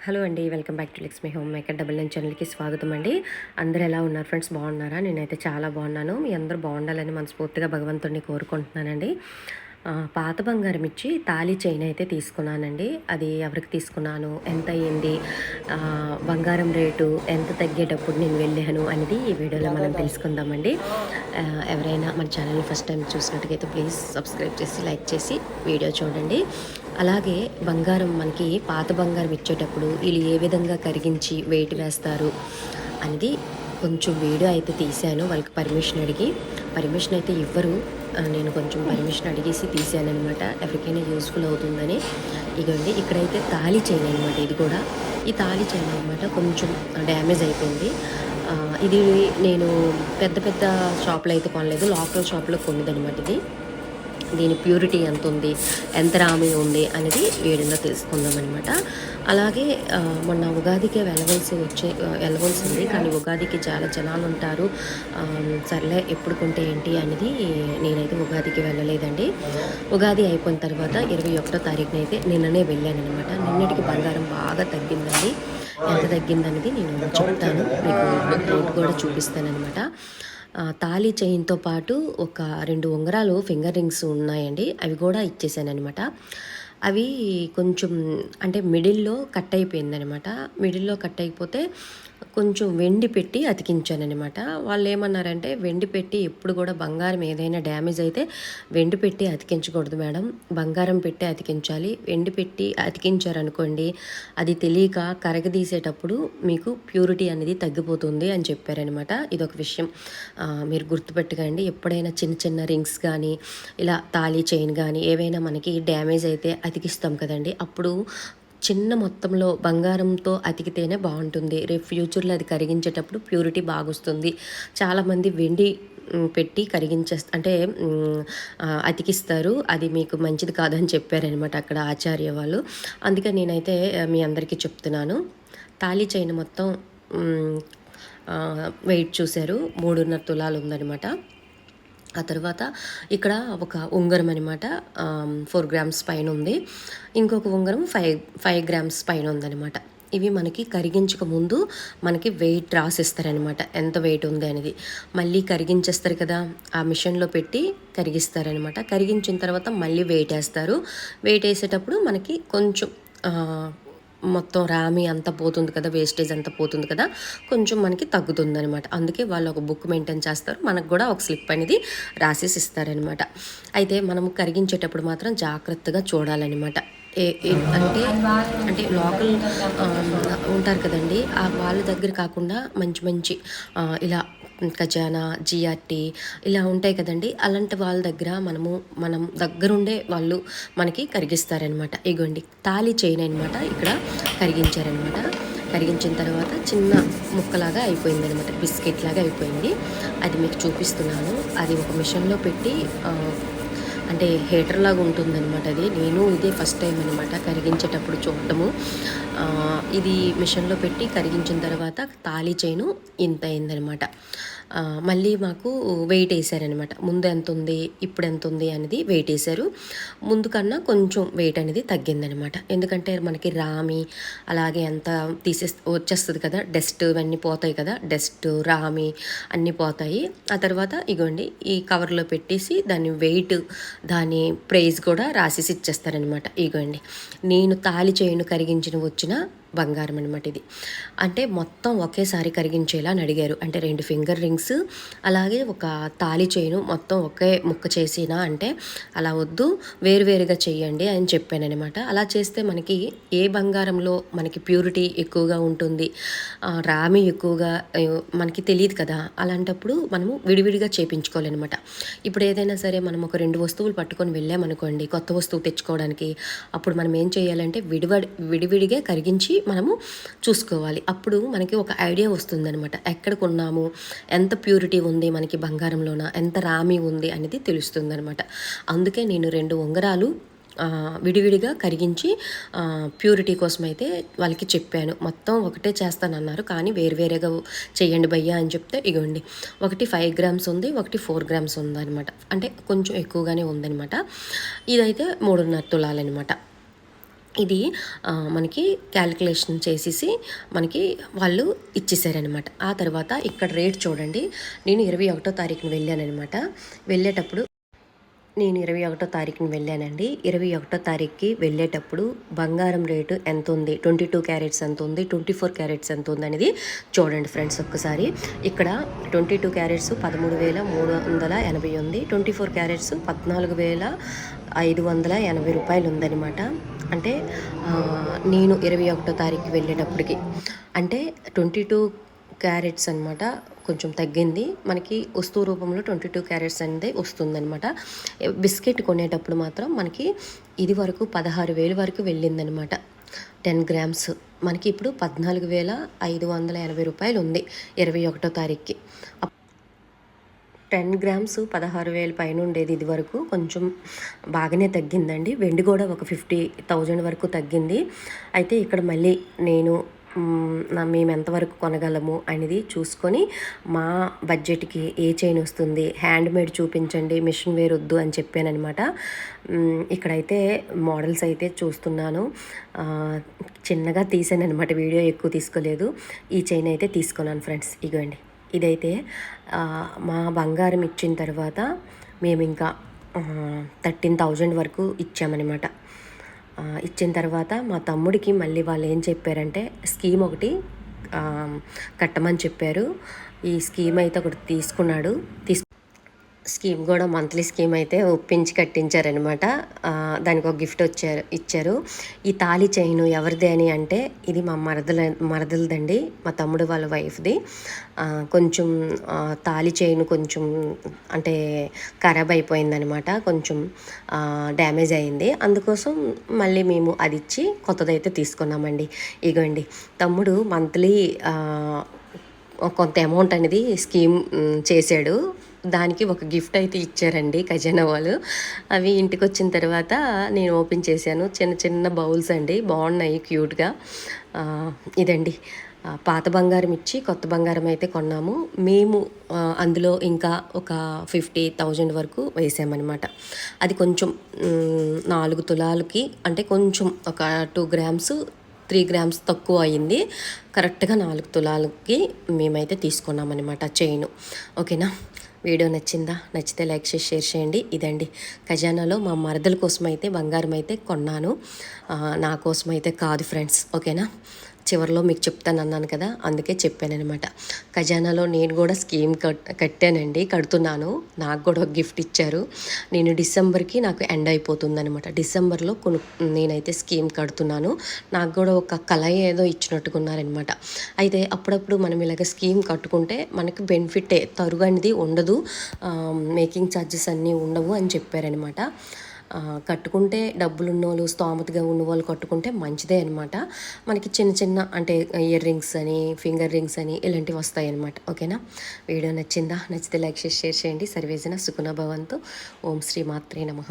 Hello అండి, welcome back to Lakshmi home maker 99 ఛానల్కి స్వాగతం అండి. అందరూ ఎలా ఉన్నారు ఫ్రెండ్స్? బాగున్నారా? నేనైతే చాలా బాగున్నాను. మీ అందరూ బాగుండాలని మనస్ఫూర్తిగా భగవంతుడిని కోరుకుంటున్నానండి. పాత బంగారం ఇచ్చి తాళి చైన్ అయితే తీసుకున్నానండి. అది ఎవరికి తీసుకున్నాను, ఎంత అయ్యింది, బంగారం రేటు ఎంత తగ్గేటప్పుడు నేను వెళ్ళాను అనేది ఈ వీడియోలో మనం తెలుసుకుందామండి. ఎవరైనా మన ఛానల్ని ఫస్ట్ టైం చూసినట్టుగైతే ప్లీజ్ సబ్స్క్రైబ్ చేసి లైక్ చేసి వీడియో చూడండి. అలాగే బంగారం మనకి పాత బంగారం ఇచ్చేటప్పుడు వీళ్ళు ఏ విధంగా కరిగించి వెయిట్ వేస్తారు అనేది కొంచెం వీడియో అయితే తీశాను. వాళ్ళకి పర్మిషన్ అయితే ఇవ్వరు. నేను కొంచెం పర్మిషన్ అడిగేసి తీసానమాట, ఎవరికైనా యూస్ఫుల్ అవుతుందని. ఇదండి, ఇక్కడైతే తాళి చైన్ అనమాట. ఇది కూడా ఈ తాళి చైన్ అనమాట కొంచెం డ్యామేజ్ అయిపోయింది. ఇది నేను పెద్ద పెద్ద షాప్లో అయితే కొనలేదు, లోకల్ షాప్లో కొన్నదనమాట. దీని ప్యూరిటీ ఎంత ఉంది, ఎంత రామి ఉంది అనేది వీడియోలో తెలుసుకుందాం అనమాట. అలాగే మొన్న ఉగాదికే వెళ్ళవలసింది, కానీ ఉగాదికి చాలా జనాలు ఉంటారు. సర్లే ఎప్పుడు కొంటే ఏంటి అనేది నేనైతే ఉగాదికి వెళ్ళలేదండి. ఉగాది అయిపోయిన తర్వాత 21వ తారీఖున అయితే నిన్ననే వెళ్ళాను అనమాట. నిన్నటికి బంగారం బాగా తగ్గిందండి. ఎంత తగ్గిందనేది నేను చెప్తాను, మీకు నోట్ కూడా చూపిస్తానమాట. తాళి చైన్తో పాటు ఒక 2 ఉంగరాలు ఫింగర్ రింగ్స్ ఉన్నాయండి, అవి కూడా ఇచ్చేసానమాట. అవి కొంచెం అంటే మిడిల్లో కట్ అయిపోయిందనమాట. మిడిల్లో కట్ అయిపోతే కొంచెం వెండి పెట్టి అతికించానమాట. వాళ్ళు ఏమన్నారంటే, వెండి పెట్టి ఎప్పుడు కూడా బంగారం ఏదైనా డ్యామేజ్ అయితే వెండి పెట్టి అతికించకూడదు మేడం, బంగారం పెట్టి అతికించాలి. వెండి పెట్టి అతికించారనుకోండి, అది తెలియక కరగదీసేటప్పుడు మీకు ప్యూరిటీ అనేది తగ్గిపోతుంది అని చెప్పారనమాట. ఇదొక విషయం మీరు గుర్తుపెట్టుకోండి. ఎప్పుడైనా చిన్న చిన్న రింగ్స్ కానీ ఇలా తాళీ చైన్ కానీ ఏవైనా మనకి డ్యామేజ్ అయితే అతికిస్తాం కదండి, అప్పుడు చిన్న మొత్తంలో బంగారంతో అతికితేనే బాగుంటుంది. రేపు ఫ్యూచర్లో అది కరిగించేటప్పుడు ప్యూరిటీ బాగొస్తుంది. చాలామంది వెండి పెట్టి అంటే అతికిస్తారు, అది మీకు మంచిది కాదని చెప్పారనమాట అక్కడ ఆచార్య వాళ్ళు. అందుకే నేనైతే మీ అందరికీ చెప్తున్నాను. తాళీ చైన్ మొత్తం వెయిట్ చూశారు, 3.5 తులాలు ఉందనమాట. ఆ తర్వాత ఇక్కడ ఒక ఉంగరం అనమాట, 4 గ్రామ్స్ పైన ఉంది. ఇంకొక ఉంగరం 5 గ్రామ్స్ పైన ఉందనమాట. ఇవి మనకి కరిగించక ముందు మనకి వెయిట్ రాసిస్తారనమాట, ఎంత వెయిట్ ఉంది అనేది. మళ్ళీ కరిగించేస్తారు కదా, ఆ మిషన్లో పెట్టి కరిగిస్తారనమాట. కరిగించిన తర్వాత మళ్ళీ వెయిట్ వేస్తారు. వెయిట్ వేసేటప్పుడు మనకి కొంచెం మొత్తం రామి అంతా పోతుంది కదా, వేస్టేజ్ అంతా పోతుంది కదా, కొంచెం మనకి తగ్గుతుంది అనమాట. అందుకే వాళ్ళు ఒక బుక్ మెయింటైన్ చేస్తారు, మనకు కూడా ఒక స్లిప్ అనేది రాసేసి ఇస్తారనమాట. అయితే మనం కరిగించేటప్పుడు మాత్రం జాగ్రత్తగా చూడాలన్నమాట. అంటే అంటే లోకల్ ఉంటారు కదండి, వాళ్ళ దగ్గర కాకుండా మంచి మంచి ఇలా ఖజానా, జిఆర్టీ ఇలా ఉంటాయి కదండి, అలాంటి వాళ్ళ దగ్గర మనం దగ్గరుండే వాళ్ళు మనకి కరిగిస్తారనమాట. ఇగోండి, తాళి చైన్ అనమాట ఇక్కడ కరిగించారనమాట. కరిగించిన తర్వాత చిన్న ముక్కలాగా అయిపోయింది అనమాట, బిస్కెట్ లాగా అయిపోయింది. అది మీకు చూపిస్తున్నాను. అది ఒక మిషన్లో పెట్టి అంటే హీటర్ లాగా ఉంటుందన్నమాట. అది నేను ఇదే ఫస్ట్ టైం అనమాట కరిగించేటప్పుడు చూడటము. ఇది మిషన్లో పెట్టి కరిగించిన తర్వాత తాళి చైను ఇంత అయిందనమాట. మళ్ళీ మాకు వెయిట్ వేసారనమాట. ముందు ఎంత ఉంది, ఇప్పుడు ఎంత ఉంది అనేది వెయిట్ వేసారు. ముందు కన్నా కొంచెం వెయిట్ అనేది తగ్గిందనమాట. ఎందుకంటే మనకి రామి అలాగే అంత వచ్చేస్తుంది కదా, డస్ట్ ఇవన్నీ పోతాయి కదా, డస్ట్ రామి అన్నీ పోతాయి. ఆ తర్వాత ఇగోండి, ఈ కవర్లో పెట్టేసి దాని వెయిట్, దాని ప్రైస్ కూడా రాసేసి ఇచ్చేస్తారనమాట. ఇగోండి, నేను తాళి చైన్ కరిగించిన వచ్చిన బంగారం అనమాట ఇది. అంటే మొత్తం ఒకేసారి కరిగించేలా అని అడిగారు. అంటే 2 ఫింగర్ రింగ్స్ అలాగే ఒక తాళి చైను మొత్తం ఒకే ముక్క చేసినా అంటే అలా వద్దు, వేరువేరుగా చేయండి అని చెప్పానమాట. అలా చేస్తే మనకి ఏ బంగారంలో మనకి ప్యూరిటీ ఎక్కువగా ఉంటుంది, రామి ఎక్కువగా మనకి తెలియదు కదా. అలాంటప్పుడు మనము విడివిడిగా చేయించుకోవాలన్నమాట. ఇప్పుడు ఏదైనా సరే మనం ఒక 2 వస్తువులు పట్టుకొని వెళ్ళామనుకోండి కొత్త వస్తువు తెచ్చుకోవడానికి, అప్పుడు మనం ఏం చేయాలంటే విడివిడిగా కరిగించి మనము చూసుకోవాలి. అప్పుడు మనకి ఒక ఐడియా వస్తుందనమాట, ఎక్కడ కొన్నాము, ఎంత ప్యూరిటీ ఉంది మనకి బంగారంలోన, ఎంత రామి ఉంది అనేది తెలుస్తుంది అనమాట. అందుకే నేను 2 ఉంగరాలు విడివిడిగా కరిగించి ప్యూరిటీ కోసం అయితే వాళ్ళకి చెప్పాను. మొత్తం ఒకటే చేస్తానన్నారు, కానీ వేరువేరేగా చేయండి భయ్యా అని చెప్తే ఇగోండి, ఒకటి 5 గ్రామ్స్ ఉంది, ఒకటి 4 గ్రామ్స్ ఉందనమాట. అంటే కొంచెం ఎక్కువగానే ఉందనమాట. ఇదైతే 3.5 తులాలన్నమాట. ఇది మనకి క్యాలిక్యులేషన్ చేసేసి మనకి వాళ్ళు ఇచ్చేసారనమాట. ఆ తర్వాత ఇక్కడ రేట్ చూడండి. నేను 21వ తారీఖున వెళ్ళాననమాట. వెళ్ళేటప్పుడు నేను 21వ తారీఖున వెళ్ళానండి. 21వ తారీఖుకి వెళ్ళేటప్పుడు బంగారం రేటు ఎంతుంది, 22 క్యారెట్స్ ఎంతుంది, 24 క్యారెట్స్ ఎంతుంది అనేది చూడండి ఫ్రెండ్స్ ఒక్కసారి. ఇక్కడ 22 క్యారెట్స్ 13,380 ఉంది, 24 క్యారెట్స్ 14,580 రూపాయలు ఉందన్నమాట. అంటే నేను 21వ తారీఖు వెళ్ళేటప్పటికి అంటే 22 క్యారెట్స్ అనమాట కొంచెం తగ్గింది. మనకి వస్తువు రూపంలో 22 క్యారెట్స్ అనేది వస్తుందనమాట. బిస్కెట్ కొనేటప్పుడు మాత్రం మనకి ఇది వరకు 16,000 వరకు వెళ్ళిందనమాట. 10 గ్రామ్స్ మనకి ఇప్పుడు 14,580 రూపాయలు ఉంది 21వ తారీఖుకి. 10 గ్రామ్స్ 16,000 పైన ఉండేది ఇది వరకు, కొంచెం బాగానే తగ్గిందండి. వెండి కూడా ఒక 50,000 వరకు తగ్గింది. అయితే ఇక్కడ మళ్ళీ నేను మేము ఎంతవరకు కొనగలము అనేది చూసుకొని మా బడ్జెట్కి ఏ చైన్ వస్తుంది, హ్యాండ్మేడ్ చూపించండి, మిషన్ వేర్ వద్దు అని చెప్పానమాట. ఇక్కడైతే మోడల్స్ అయితే చూస్తున్నాను. చిన్నగా తీసాను అనమాట, వీడియో ఎక్కువ తీసుకోలేదు. ఈ చైన్ అయితే తీసుకున్నాను ఫ్రెండ్స్. ఇగోండి, ఇదైతే మా బంగారం ఇచ్చిన తర్వాత మేము ఇంకా 13,000 వరకు ఇచ్చామన్నమాట. ఇచ్చిన తర్వాత మా తమ్ముడికి మళ్ళీ వాళ్ళు ఏం చెప్పారంటే స్కీమ్ ఒకటి కట్టమని చెప్పారు. ఈ స్కీమ్ అయితే ఒకటి తీసుకున్నాడు. స్కీమ్ కూడా మంత్లీ స్కీమ్ అయితే ఒప్పించి కట్టించారనమాట. దానికి ఒక గిఫ్ట్ ఇచ్చారు. ఈ తాళి చైను ఎవరిది అని అంటే ఇది మా మరదలదండి, మా తమ్ముడు వాళ్ళ వైఫ్ది. కొంచెం తాళి చైను కొంచెం అంటే ఖరాబ్ అయిపోయిందనమాట, కొంచెం డ్యామేజ్ అయింది. అందుకోసం మళ్ళీ మేము అది ఇచ్చి కొత్తదైతే తీసుకున్నామండి. ఇగోండి, తమ్ముడు మంత్లీ కొంత అమౌంట్ అనేది స్కీమ్ చేశాడు. దానికి ఒక గిఫ్ట్ అయితే ఇచ్చారండి ఖజానా వాళ్ళు. అవి ఇంటికి వచ్చిన తర్వాత నేను ఓపెన్ చేశాను. చిన్న చిన్న బౌల్స్ అండి, బాగున్నాయి క్యూట్గా. ఇదండి, పాత బంగారం ఇచ్చి కొత్త బంగారం అయితే కొన్నాము మేము. అందులో ఇంకా ఒక 50,000 వరకు వేసామన్నమాట. అది కొంచెం 4 తులాలకి అంటే కొంచెం ఒక 2 గ్రామ్స్ 3 గ్రామ్స్ తక్కువ అయింది. కరెక్ట్గా 4 తులాలకి మేమైతే తీసుకున్నామన్నమాట చైను. ఓకేనా, వీడియో నచ్చిందా? నచ్చితే లైక్ చేసి షేర్ చేయండి. ఇదండి, ఖజానాలో మా మరదల కోసం అయితే బంగారం అయితే కొన్నాను, నా కోసం అయితే కాదు ఫ్రెండ్స్. ఓకేనా, చివరిలో మీకు చెప్తాను అన్నాను కదా, అందుకే చెప్పానమాట. ఖజానాలో నేను కూడా స్కీమ్ కట్టానండి, కడుతున్నాను. నాకు కూడా ఒక గిఫ్ట్ ఇచ్చారు. నేను డిసెంబర్కి నాకు ఎండ్ అయిపోతుందనమాట. డిసెంబర్లో నేనైతే స్కీమ్ కడుతున్నాను. నాకు కూడా ఒక కళ ఏదో ఇచ్చినట్టుకున్నారనమాట. అయితే అప్పుడప్పుడు మనం ఇలాగ స్కీమ్ కట్టుకుంటే మనకి బెనిఫిటే, తరుగు అనేది ఉండదు, మేకింగ్ ఛార్జెస్ అన్నీ ఉండవు అని చెప్పారనమాట. కట్టుకుంటే డబ్బులు ఉన్నోళ్ళు, స్తోమతగా ఉన్నవాళ్ళు కట్టుకుంటే మంచిదే అనమాట. మనకి చిన్న చిన్న అంటే ఇయర్ రింగ్స్ అని, ఫింగర్ రింగ్స్ అని ఇలాంటివి వస్తాయి అనమాట. ఓకేనా, వీడియో నచ్చిందా? నచ్చితే లైక్ చేసి షేర్ చేయండి. సర్వేజన సుఖన భవంతు. ఓం శ్రీ మాత్రే నమః.